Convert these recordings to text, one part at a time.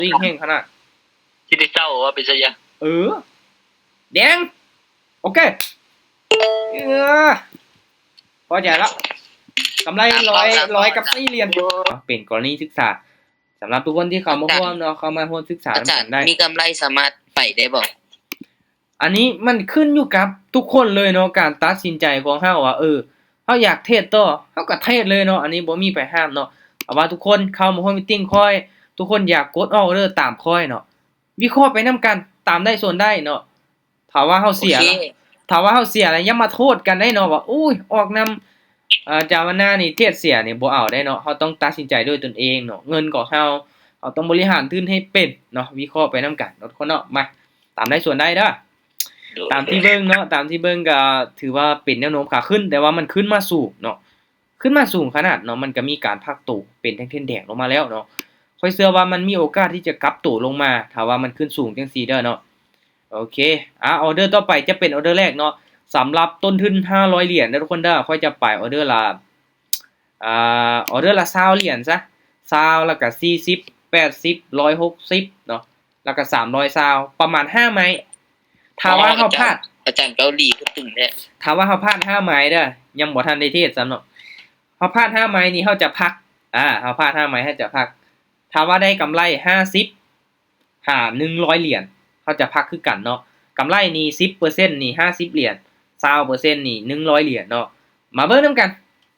วิ่งแห้งขนาดที่ได้เศร้าว่าเป็นซะยังแดงโอเคพอใจแล้วกำไรร้อยกับ4 เหรียญเป็นกรณีศึกษาสำหรับทุกคนที่เขามาร่วมเนาะเขามาร่วมศึกษากันได้มีกำไรสามารถไปได้บ่อันนี้มันขึ้นอยู่กับทุกคนเลยเนาะการตัดสินใจของเฮาว่าเฮาอยากเทรดต่อเฮาก็เทรดเลยเนาะอันนี้บ่มีไปห้ามเนาะเอาว่าทุกคนเข้ามาร่วมมีตติ้งคอยทุกคนอยากกดออเดอร์ตามคอยเนาะวิเคราะห์ไปนํกันตามได้ส่วนได้เนาะถ้าว่าเฮาเสียแล้วอย่ามาโทษกันได้เนาะว่าอุ้ยออกนำจาวนานี่เทรดเสียนี่บ่เอาได้เนาะเฮาต้องตัดสินใจด้วยตนเองเนาะเงินของเฮาต้องบริหารทุนให้เป็นเนาะวิเคราะห์ไปนํกันเนาะทุกคนเนาะมาตามได้ส่วนได้เด้อตามที่เบิ่งเนาะตามที่เบิ่งก็ถือว่าเป็นแนวโน้มขาขึ้นแต่ว่ามันขึ้นมาสูงเนาะขึ้นมาสูงขนาดเนาะมันก็มีการพักตัวเป็นแท่งๆแดงลงมาแล้วเนาะค่อยเชื่อว่ามันมีโอกาสที่จะกลับตัวลงมาถ้าว่ามันขึ้นสูงจังซี่เด้อเนาะโอเคออเดอร์ต่อไปจะเป็นออเดอร์แรกเนาะสำหรับต้นทุน500 เหรียญนะทุกคนเด้อค่อยจะไปออเดอร์ละ20 เหรียญซะ20แล้วก็40 80 160เนาะแล้วก็320ประมาณ5ไม้ถ้าว่าเฮาพลาดอาจารย์เกาหลีก็ตึงแท้ถ้าว่าเฮาพลาด5ไม้เด้อยังบ่ทันได้เทศซ้ำเนาะเฮาพลาด5ไม้นี่เฮาจะพักเฮาพลาด5ไม้เฮาจะพักถ้าว่าได้กำไร50100 เหรียญเฮาจะพักคือกันเนาะกำไรนี่ 10% นี่50 เหรียญ20% นี่100 เหรียญเนาะมาเบิ่งนํกัน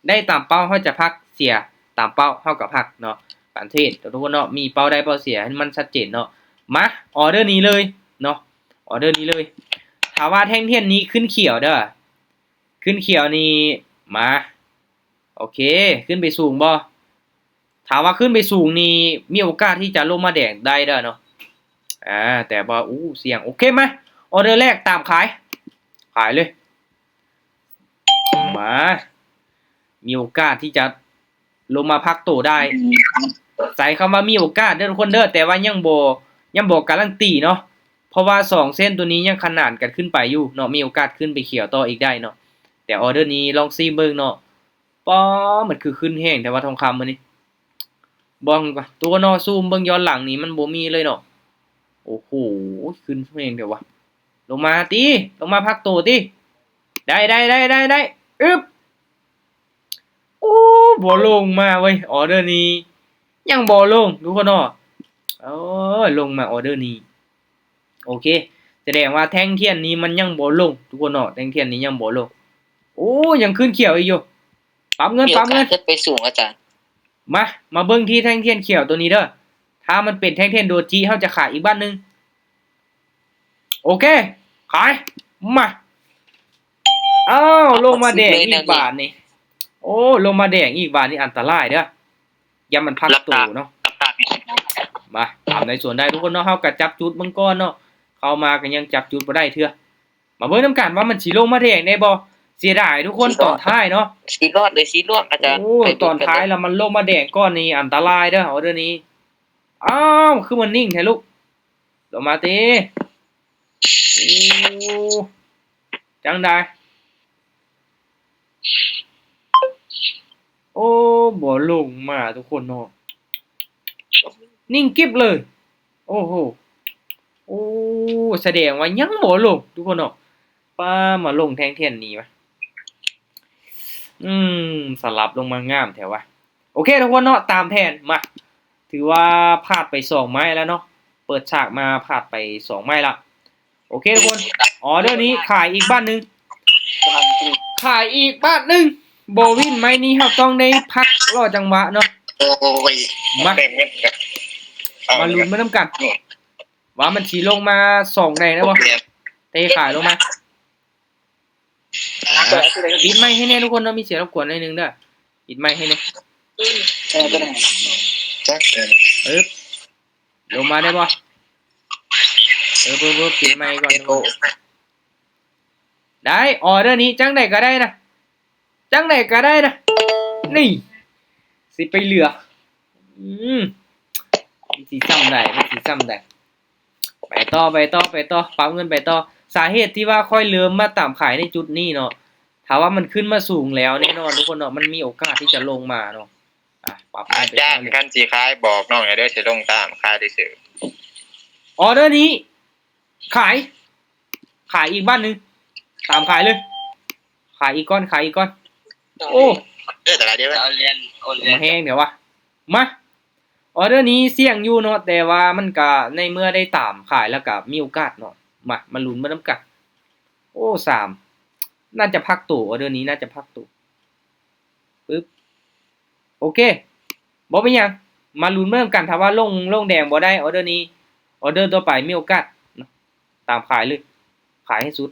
ได้ตามเป้าเฮาจะพักเสียตามเป้าเฮาก็พักเนาะการเทรดทุกคนเนาะมีเป้าได้เป้าเสียให้มันชัดเจนเนาะมาออเดอร์นี้เลยเนาะออเดอร์นี้เลยถ้าว่าแท่งเทียนนี้ขึ้นเขียวเด้อขึ้นเขียวนี่มาโอเคขึ้นไปสูงบ่ถ้าว่าขึ้นไปสูงนี่มีโอกาสที่จะลงมาแดงได้เด้อเนาะแต่บ่เสี่ยงโอเคมั้ยออเดอร์แรกตามขายเลยมามีโอกาสที่จะลงมาพักตัวได้ใส่คำว่ามีโอกาสเด้อทุกคนเด้อแต่ว่ายังบ่การันตีเนาะเพราะว่า2เส้นตัวนี้ยังขนานกันขึ้นไปอยู่เนาะมีโอกาสขึ้นไปเขียวต่ออีกได้เนาะแต่ออเดอร์นี้ลองซีเบิ่งเนาะป๊อมันคือขึ้นแห้งแต่ว่าทองคำมื้อนี้บ่งว่าตัวเนาะซูมเบิ่งย้อนหลังนี่มันบ่มีเลยเนาะโอ้โหขึ้นแห้งเดี๋ยววะลงมาติลงมาพักตัวติได้อึ๊บบ่ลงมาเว้ยออเดอร์นี้ยังบ่ลงทุกคนเนาะลงมาออเดอร์นี้โอเคแสดงว่าแท่งเทียนนี้มันยังบ่ลงทุกคนเนาะแท่งเทียนนี้ยังบ่ลงยังขึ้นเขียวอีกอยู่ปรับเงินจะไปสูงอาจารย์มาเบิ่งที่แท่งเทียนเขียวตัวนี้เด้อถ้ามันเป็นแท่งเทียนโดจิเฮาจะขายอีกบ้านนึงโอเคขายมาลงมาแดงอีกบาทนี่ลงมาแดงอีกบาทนี่อันตรายเด้อย่ามันพักตัวเนาะมาตามในส่วนได้ทุกคนเนาะเฮาก็จับจุดเบิ่งก่อนเนาะเข้ามาก็ยังจับจุดบ่ได้เทื่อมาเบิ่งนำกันว่ามันสิลงมาแดงได้บ่เสียดายทุกคนตอนท้ายเนาะสิรอดเลยสิร่วงอาจารย์ตอนท้ายแล้วมันลงมาแดงก้อนนี้อันตรายเด้อออเดอร์นี้คือมันนิ่งแท้ลูกลงมาติจังได้บ่ลงมาทุกคนเนาะนิ่งกิ๊บเลยโอ้โหแสดงว่ายังบ่ลงทุกคนเนาะป้ามาลงแท่งเทียนนี้วะสลับลงมางามแถววะโอเคทุกคนเนาะตามแผนมาถือว่าพลาดไป2ไม้แล้วเนาะเปิดฉากมาพลาดไป2ไม้ละโอเคทุกคนออเดอร์นี้ขายอีกบ้านนึงโบวินไม้นี้เราต้องได้พักรอจังหวะเนาะมาลุ้นมาน้ำกันว่ามันฉีลงมา2แดงนะบ่เตะขายลงมาปิดไม้ให้แน่ทุกคนเนาะมีเสียงรบกวนหน่อยนึงเด้อปิดไม้ให้แน่ลงมาได้บ่ปิดไม้ก่อนได้ออเดอร์นี้จังได๋ก็ได้นะนี่สิไปเหลือสิซ้ำได้ไปต่อปั๊มเงินไปต่อสาเหตุที่ว่าค่อยเริ่มมาตามขายในจุดนี้เนาะถ้าว่ามันขึ้นมาสูงแล้วแน่นอนทุกคนเนาะมันมีโอกาสที่จะลงมาเนาะ ปรับ อาจารย์กันสิขายบอกน้องให้เด้อสิลงตามขายได้ซื้อ ออเดอร์นี้ขายอีกบ้านหนึงตามขายเลย ขายอีกก้อน โอ้ แต่ละเดียว เอาเรียน มาแห้งเดี๋ยววะมาออเดอร์นี้เสี่ยงอยู่เนาะแต่ว่ามันก็ในเมื่อได้ตามขายแล้วก็มีโอกาสเนาะมาลุ้นมานํกันโอ้3น่าจะพักตัวออเดอร์นี้น่าจะพักตัวปึ๊บโอเคบ่เป็นหยังมาลุ้นมานํกันถ้าว่าลงแดงบ่ได้ออเดอร์นี้ออเดอร์ต่อไปมีโอกาสเนาะตามขายเลยขายให้สุด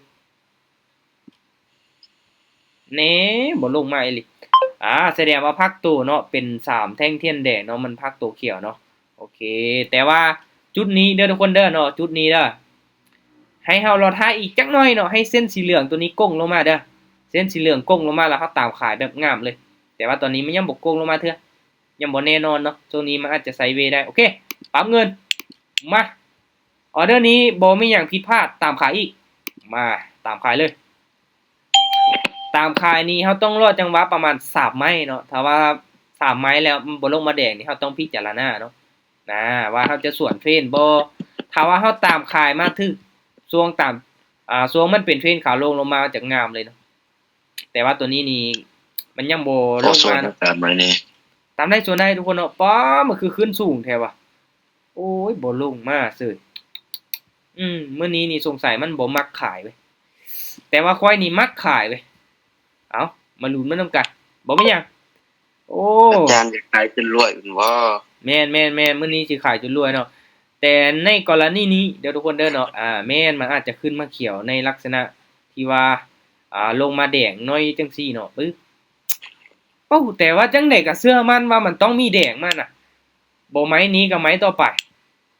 เน่บ่ลงมาอีหลีแสดงว่าพักตัวเนาะเป็น3แท่งเทียนแดงเนาะมันพักตัวเขียวเนาะโอเคแต่ว่าจุดนี้เด้อทุกคนเด้อเนาะจุดนี้เด้อให้เฮารอท่าอีกจักหน่อยเนาะให้เส้นสีเหลืองตัวนี้ก้งลงมาเด้อเส้นสีเหลืองก้งลงมาแล้วเฮาตามขายแบบงามเลยแต่ว่าตอนนี้มันยังบ่ก้งลงมาเทื่อยังบ่แน่นอนเนาะช่วงนี้มันอาจจะไซด์เวย์ได้โอเคปรับเงินมาออเดอร์นี้บ่มีหยังผิดพลาดตามขายอีกมาตามขายเลยตามขายนี้เฮาต้องรอจังหวะประมาณ3ไม้เนาะถ้าว่า3ไม้แล้วมันบ่ลงมาแดงนี่เฮาต้องพิจารณาเนาะว่าเฮาจะสวนเทรนบ่ถ้าว่าเฮาตามขายมาถึกช่วงตามช่วงมันเป็นเทรนขาลงลงมาจะงามเลยเนาะแต่ว่าตัวนี้นี่มันยังบ่ลงมาเนาะ ตามไว้นี่ ตามได้ส่วนได้ทุกคนเนาะป๊อมันคือขึ้นสูงแท้ว่ะโอ้ยบ่ลงมาเสิมื้อนี้นี่สงสัยมันบ่มักขายเว้ยแต่ว่าควายนี่มักขายเว้ยเอามาลุ้นมันนำกันบ่มีหยังโอ้ อาจารย์จะขายจนรวยเป็นบ่ แม่นมื้อนี้สิขายจนรวยเนาะแต่ในกรณีนี้เดี๋ยวทุกคนเด้อเนาะแม่นมันอาจจะขึ้นมาเขียวในลักษณะที่ว่าลงมาแดงหน่อยจังซี่เนาะปึ๊บโอ้แต่ว่าจังได๋ก็เชื่อมั่นว่ามันต้องมีแดงมาน่ะบ่ไม้นี้ก็ไม้ต่อไป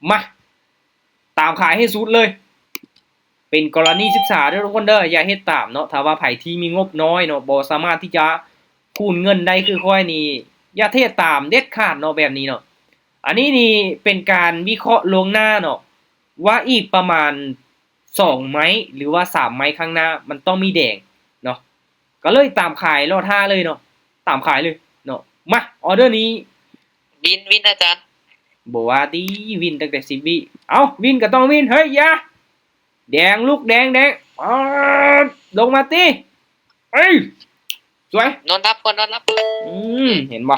มาตามขายให้สุดเลยเป็นกรณีศึกษาเด้อทุกคนเด้ออย่าเฮ็ดตามเนาะถ้าว่าไผที่มีงบน้อยเนาะบ่สามารถที่จะคูณเงินได้คือค่อยนี่อย่าเทศตามเด็ดขาดเนาะแบบนี้เนาะอันนี้นี่เป็นการวิเคราะห์ล่วงหน้าเนาะว่าอีกประมาณ2ไม้หรือว่า3ไม้ข้างหน้ามันต้องมีแดงเนาะก็เลยตามขายรอท่าเลยเนาะตามขายเลยเนาะมาออเดอร์นี้ วินอาจารย์ บ่ว่าดีวินตั้งแต่10วิเอาวินก็ต้องวินเฮ้ยอย่าแดงลูกแดงลงมาติเอ้ยสวย นอนรับก่อนนอนรับ เห็นบ่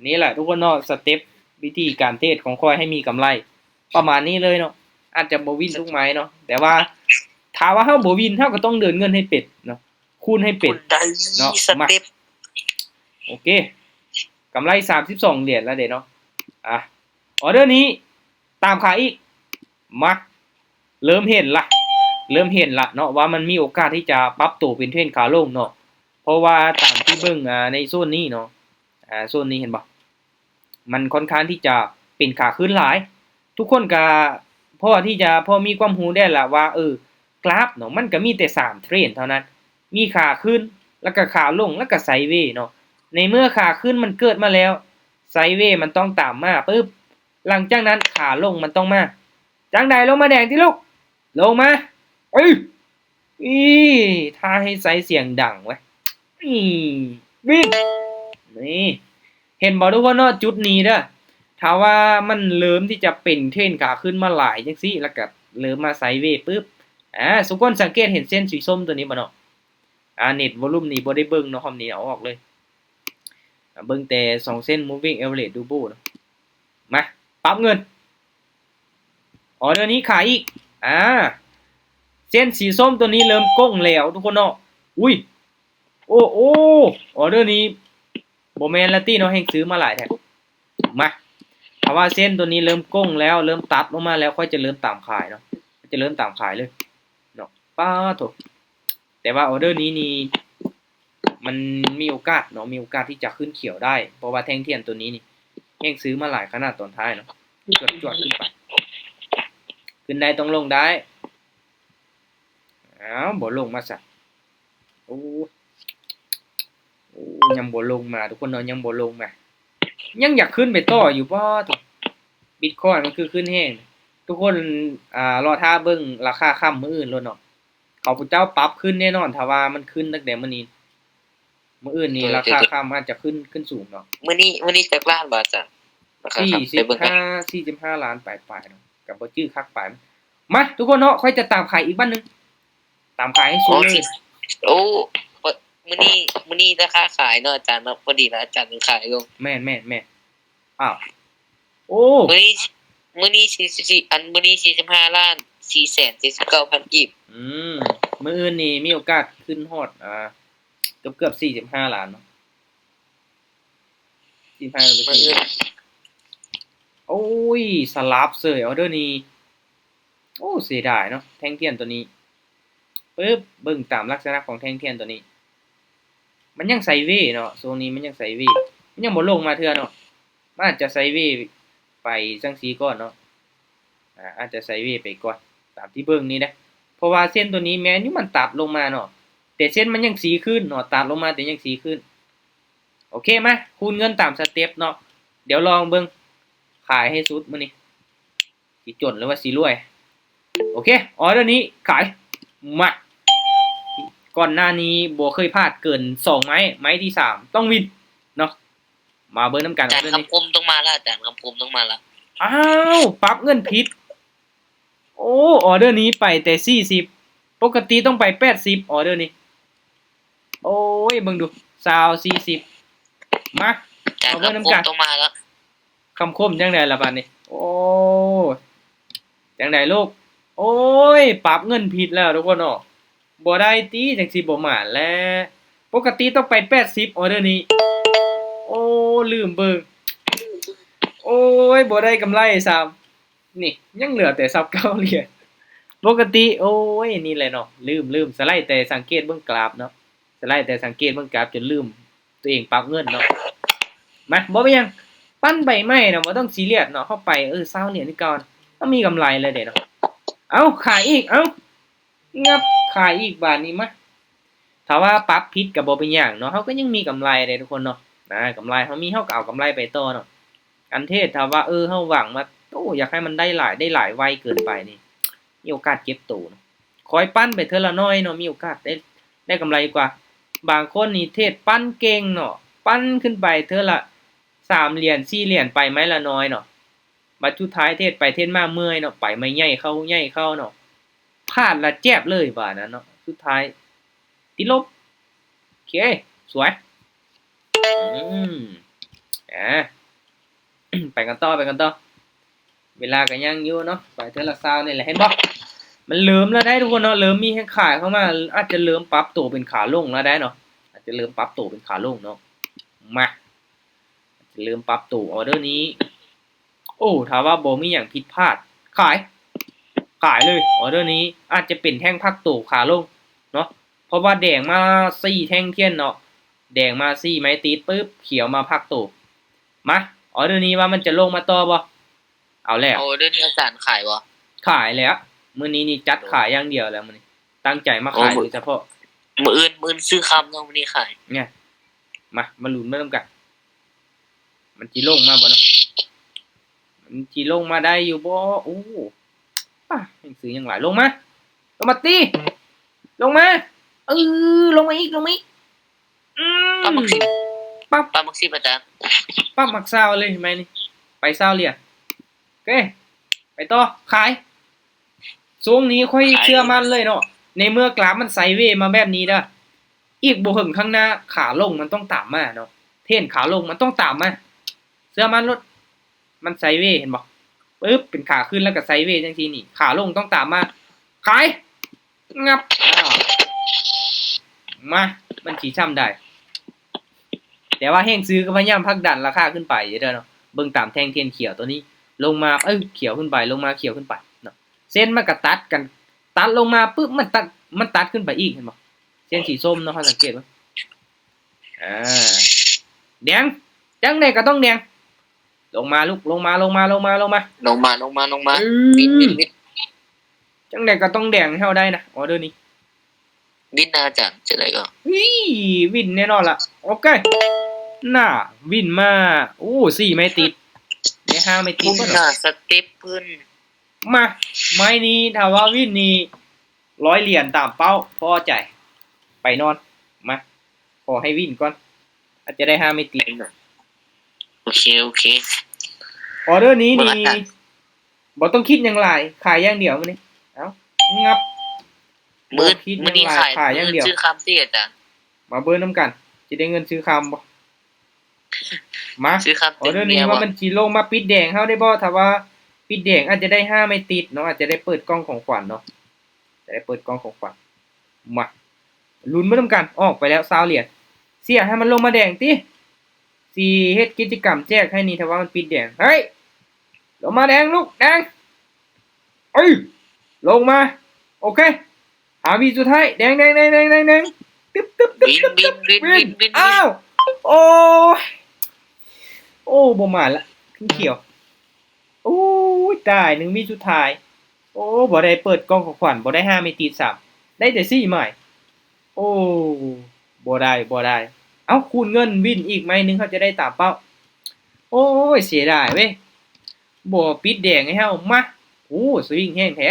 นี่แหละทุกคนเนาะสเต็ปวิธีการเทรดของคอยให้มีกำไรประมาณนี้เลยเนาะอาจจะบ่วินทุกไม้เนาะแต่ว่าถ้าว่าเฮาบ่วินเฮาก็ต้องเดินเงินให้เป็ดเนาะคูณให้เป็ด ได้ เนาะ สเต็ป โอเคกำไร32เหรียญแล้วเด้เนาะออเดอร์นี้ตามขายอีกมาเริ่มเห็นละเนาะว่ามันมีโอกาสที่จะปรับตัวเป็นเทรนขาลงเนาะเพราะว่าตามที่เบิ่งในโซนนี้เนาะโซนนี้เห็นบ่มันค่อนข้างที่จะเป็นขาขึ้นหลาย ทุกคนก็พอที่จะพอมีความรู้ได้ละว่ากราฟเนาะมันก็มีแต่3เทรนเท่านั้นมีขาขึ้นแล้วก็ขาลงแล้วก็ไซด์เวย์เนาะในเมื่อขาขึ้นมันเกิดมาแล้วไซด์เวย์มันต้องตามมาปึ๊บหลังจากนั้นขาลงมันต้องมาจังใดลงมาแดงที่ลูกลงมาถ้าให้ไซส์เสียงดังไว้วิ่งนี่เห็นบ่ทุกคนเนาะจุดนี้เด้อถ้าว่ามันเริ่มที่จะเป็นเทรนขาขึ้นมาหลายจังซี่แล้วก็เริ่มมาไซด์เวย์ปึ๊บทุกคนสังเกตเห็นเส้นสีส้มตัวนี้บ่เนาะเน็ตวอลุ่มนี้บ่ได้เบิ่งเนาะคำนี้เอาออกเลยเบิ่งแต่2เส้น moving average ดูบูเนาะมาปรับเงินออเดอร์นี้ขายอีกเส้นสีส้มตัวนี้เริ่มก้งแล้วทุกคนเนาะอุ้ยโอ้ออเดอร์นี้บ่แม่นละติเนาะแฮงซื้อมาหลายแท้มาถ้าว่าเส้นตัวนี้เริ่มก้งแล้วเริ่มตัดลงมาแล้วค่อยจะเริ่มตามขายเนาะจะเริ่มตามขายเลยเนาะป้าโถแต่ว่าออเดอร์นี้นี่มันมีโอกาสเนาะมีโอกาสที่จะขึ้นเขียวได้เพราะว่าแท่งเทียนตัวนี้นี่แฮงซื้อมาหลายขนาดตอนท้ายเนาะจวดขึ้นไปขึ้นได้ต้องลงได้บ่ลงมาซะโอ้ยังบ่ลงมาทุกคนเนาะยังบ่ลงมายังอยากขึ้นไปต่ออยู่บ่บิตคอยน์มันคือขึ้นแฮงทุกคนรอท่าเบิ่งราคาค่ำมื้ออื่นโลดเนาะเขาพเจ้าปรับขึ้นแน่นอนถ้าว่ามันขึ้นตั้งแต่มื้อนี้ มื้ออื่นนี่ราคาข้ามอาจจะขึ้นสูงเนาะ มื้อนี้จักล้านบาทอาจารย์ราคาครับไปเบิ่งกัน 45ล้านปลายๆเนาะก็บ่จื้อคักปลายมาทุกคนเนาะค่อยจะตามขายอีกบ้านหนึงตามขายให้สุ โอ้ ดเลย โอ้มื้อนี้ราคาขายเนาะอาจารย์เนาะพอดีนะอาจารย์ขายลง แม่นอ้าวโอ้ มื้อนี้มื้อนี้45ล้าน479,000กีบ มื้ออื่นนี่มีโอกาสขึ้นฮอดเกือบ45ล้านเนาะ45ล้าน มื้ออื่น โอ้ยสลับเสยออเดอร์นี้โอ้เสียดายเนาะแท่งเทียนตัวนี้ปึ๊บเบิ่งตามลักษณะของแท่งเทียนตัวนี้ มันยังไซด์เวย์เนาะโซนนี้มันยังไซด์เวย์มันยังบ่ลงมาเทื่อเนาะมันอาจจะไซด์เวย์ไปจังซี่ก่อนเนาะอาจจะไซด์เวย์ไปก่อนตามที่เบิ่งนี้นะเพราะว่าเส้นตัวนี้แม้นอยู่มันตัดลงมาเนาะแต่เส้นมันยังสีขึ้นเนาะตัดลงมาแต่ยังสีขึ้นโอเคมาคูณเงินตามสเต็ปเนาะเดี๋ยวลองเบิ่งขายให้สุดมื้อนี้สิจนหรือว่าสิรวยโอเคออเดอร์นี้ขายมาก่อนหน้านี้บ่เคยพลาดเกิน2ไม้ที่3ต้องวินเนาะมาเบิ่งนำกัน อาจารย์คำคมต้องมาแล้วอาจารย์คำคมต้องมาแล้ว อ้าวปรับเงินผิดโอ้ออเดอร์นี้ไปแต่40ปกติต้องไป80ออเดอร์นี้โอ้ยเบิ่งดู40มา อาจารย์ เอาเบิ่ง คำ นำ ค กั ม น ต้องมาแล้ว คำคมจังไดล่ะบัดนี้โอ้จังไดลูกโอ้ยปรับเงินผิดแล้วทุกคนเนาะบ่ได้ติจังสิบ่มาแล้วปกติต้องไป80ออเดอร์นี้โอ้ลืมเบิ่งโอ้ยบ่ได้กำไรซ้ำนี่ยังเหลือแต่29เหรียญปกติโอ้ยนี่แหละเนาะลืมสไลด์แต่สังเกตเบิ่งกราฟเนาะสไลด์แต่สังเกตเบิ่งกราฟจนลืมตัวเองปรับเงินเนาะมาบ่เป็นหยังปั้นใบไม้เนาะบ่ต้องซีเรียสเนาะเข้าไป20เหรียญนี่ก่อนก็มีกำไรเลยเด้เนาะเอ้าขายอีกเอ้างับขายอีกบาทนี้มาถ้าว่าปรับผิดก็บ่เป็นหยังเนาะเฮาก็ยังมีกำไรเด้ทุกคนเนาะกำไรเฮามีเฮาก็เอากำไรไปต่อเนาะอันเทศถ้าว่าเฮาหวังมาโอ้อยากให้มันได้หลายไวเกินไปนี่มีโอกาสเก็บตู่เนาะคอยปั้นไปเทื่อละน้อยเนาะมีโอกาสได้กำไรกว่าบางคนนี่เทศปั้นเก่งเนาะปั้นขึ้นไปเทื่อละ3เหรียญ4เหรียญไปไม้ละน้อยเนาะบัดสุดท้ายเทศไปเทศมาเมื่อยเนาะไปไม่ใหญ่เข้าเนาะพลาดละแจ๊บเลยบาดนั้นเนาะสุดท้ายติดลบโอเคสวยอ่า ไปกันต่อเวลาก็ยังอยู่เนาะไปเทื่อละ20นี่แหละเห็นบ่มันเริ่มแล้วได้ทุกคนเนาะเริ่มมีให้ขายเข้ามาอาจจะเริ่มปรับตัวเป็นขาลงแล้วได้เนาะอาจจะเริ่มปรับตัวเป็นขาลงเนาะมาจะเริ่มปรับตัวออเดอร์นี้โอ้ถ้าว่าบ่มีหยังผิดพลาดขายเลยออเดอร์นี้อาจจะเป็นแท่งพักตัวขาลงเนาะเพราะว่าแดงมา4แท่งเทียนเนาะแดงมา4ไม้ตีปึ๊บเขียวมาพักตัวมาออเดอร์นี้ว่ามันจะลงมาต่อบ่เอาแล้ว โอ้เดี๋ยวนี้อาจารย์ขายบ่ ขายแล้วมื้อนี้นี่จัดขายอย่างเดียวแล้วมื้อนี้ตั้งใจมาขายโดยเฉพาะ มื้ออื่นซื้อคำเนาะมื้อนี้ขาย เนี่ยมาลุ้นมานํกันมันสิลงมาบ่เนาะมันสิลงมาได้อยู่บ่โอ้หนังสือยังหลายลงมาตีลงมาลงมาอีกป้ามักซิบ ปั๊บ ป้ามักซิบอาจารย์ ปั๊บมักซาวเลยเห็นไหมนี่ไปซาวเหรียญโอเคไปต่อขายทรงนี้ค่อยเชื่อมั่นเลยเนาะในเมื่อกราฟมันไซด์เวย์มาแบบนี้เด้ออีกบ่หึงข้างหน้าขาลงมันต้องตามมาเนาะเทรนขาลงมันต้องตามมาเชื่อมั่นรถมันไซด์เวย์เห็นบ่ปึ๊บเป็นขาขึ้นแล้วก็ไซด์เวย์จังซี่นี่ขาลงต้องตามมาขายงับมามันสิช้ำได้แต่ว่าแห้งซื้อก็พยายามผลักดันราคาขึ้นไปเด้อเนาะเบิ่งตามแท่งเทียนเขียวตัวนี้ลงมาเขียวขึ้นไปลงมาเขียวขึ้นไปเนาะเส้นมันก็ตัดลงมาปึ๊บมันตัดขึ้นไปอีกเห็นบ่เส้นสีส้มเนาะเฮาสังเกตบ่แดงจังได๋ก็ต้องแดงลงมาลูกลงมาวินจังได๋ก็ต้องแดงให้เฮาได้นะออเดอร์นี้ วินนะอาจารย์จะได้ก็ วินแน่นอนล่ะโอเคน่าวินมาโอ้4ไม่ติดได้5ไม่ติด พุ่น บ่ น่ะ เนาะ สเต็ปขึ้น มาไม้นี้ถ้าว่าวินนี้100เหรียญตามเป้าพอใจไปนอนมา ขอให้วินก่อนอาจจะได้5ไม่ติด โอเคโอเค ออเดอร์นี้ เบิ่ง นี่ อาการ บ่ต้องคิดหยังหลายขายอย่างเดียวมื้อนี้เอ้างับ มื้อ คิด มื้อนี้ ยังไง ขาย ขายอย่างเดียว ชื่อคำที่อาจารย์ มาเบิ่งนํกันสิได้เงินซื้อคำบ่มา ชื่อคำ ออเดอร์นี้ว่ามันสิลงมาปิดแดงเฮาได้บ่ถ้าว่าปิดแดงอาจจะได้5ไม่ติดเนาะอาจจะได้เปิดกล้องของขวัญเนาะจะได้เปิดกล้องของขวัญมาลุ้นมานํกันออกไปแล้ว20เหรียญเสียให้มันลงมาแดงติสิเฮ็ดกิจกรรมแจกให้นี่ถ้าว่ามันปิดแดงเฮ้ยลงมาแดงลูกแดงเอ้ยลงมาโอเคหาวีสุดท้ายแดงตึ๊บ บิน อ้าวโอ้ยโอ้บ่มาละขึ้นเขียวโอ้ยตาย1มีสุดท้ายโอ้บ่ได้เปิดกล้องของขวัญบ่ได้5ไม่ติด3ได้แต่4ใหม่โอ้บ่ได้เอ้าคูณเงินวินอีกไหมนึงเขาจะได้ตามเป้าโอ้ยเสียดายเว้ยบ่ปิดแดงให้เฮามาโอ้สวิงแห้งแท้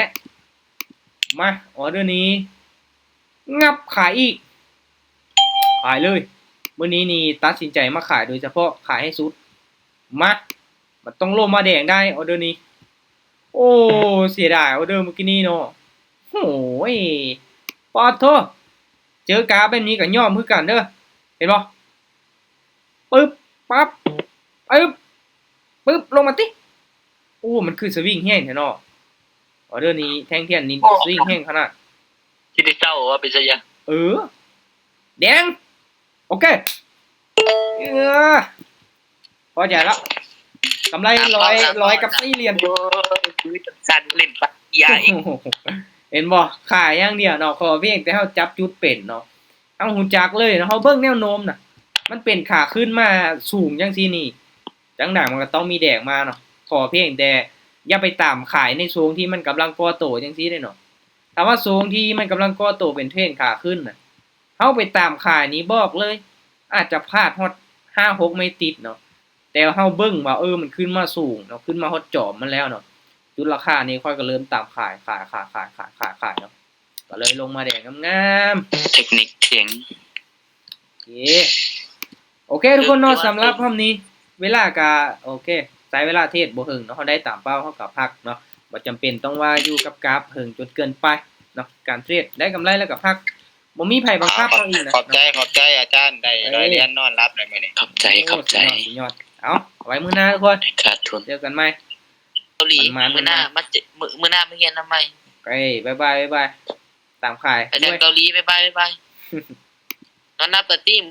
มาออเดอร์นี้งับขายอีกขายเลยมื้อนี้นี่ตัดสินใจมาขายโดยเฉพาะขายให้สุดมามันต้องลงมาแดงได้ออเดอร์นี้โอ้เสียดายออเดอร์เมื่อกี้นี้เนาะโอ้ยปอดโทเจอกราฟแบบนี้ก็ยอมคือกันเด้อเห็นบ่ปึ๊บปั๊บปึ๊บลงมาติโอ้มันคือสวิงแห้งแท้เนาะออเดอร์นี้แท่งเทียนนี่สวิงแห้งขนาด คิดได้เศร้าว่าเป็นซะยัง แดงโอเคพอใจแล้วกำไรร้อยกับ4เหรียญ สันเล่นปักใหญ่ เห็นบ่ขายอย่างเดียวเนาะขอเพียงแต่เฮาจับจุดเป็นเนาะเฮาฮู้จักเลยเนาะเฮาเบิ่งแนวโน้มน่ะมันเป็นขาขึ้นมาสูงจังซี่นี่จังได๋มันก็ต้องมีแดงมาเนาะขอเพียงแต่อย่าไปตามขายในช่วงที่มันกำลังก่อโตจังซี่เด้เนาะถ้าว่าช่วงที่มันกำลังก่อโตเป็นเทรนขาขึ้นน่ะเฮาไปตามขายนี้บอกเลย อาจจะพลาดฮอด5-6ไม่ติดเนาะแต่เฮาเบิ่งว่ามันขึ้นมาสูงเนาะขึ้นมาฮอดจอมมันแล้วเนาะจุดราคานี้ค่อยก็เริ่มตามขายเนาะก็เลยลงมาแดงงาม เทคนิคเข็ง โอเคทุกคนเนาะสำหรับรอบนี้ เวลาก็โอเคใช้เวลาเทศบ่ถึงเนาะเฮาได้ตามเป้าเฮาก็พักเนาะบ่จำเป็นต้องว่าอยู่กับกราฟถึงจนเกินไปเนาะการเทรดได้กำไรแล้วก็พักบ่มีไผบังคับเฮาอีกนะ ขอบใจอาจารย์ได้ร้อยเหรียญนอนรับได้มื้อนี้ ขอบใจ สุดยอดเอาไว้มื้อหน้าทุกคน ขาดทุน เจอกันใหม่ เกาหลี มัน มื้อหน้ามื้อหน้ามาเรียนทำไม โอเคบ๊ายบายตามขาย อาจารย์เกาหลีบ๊ายบายนอนนับแต่ทีม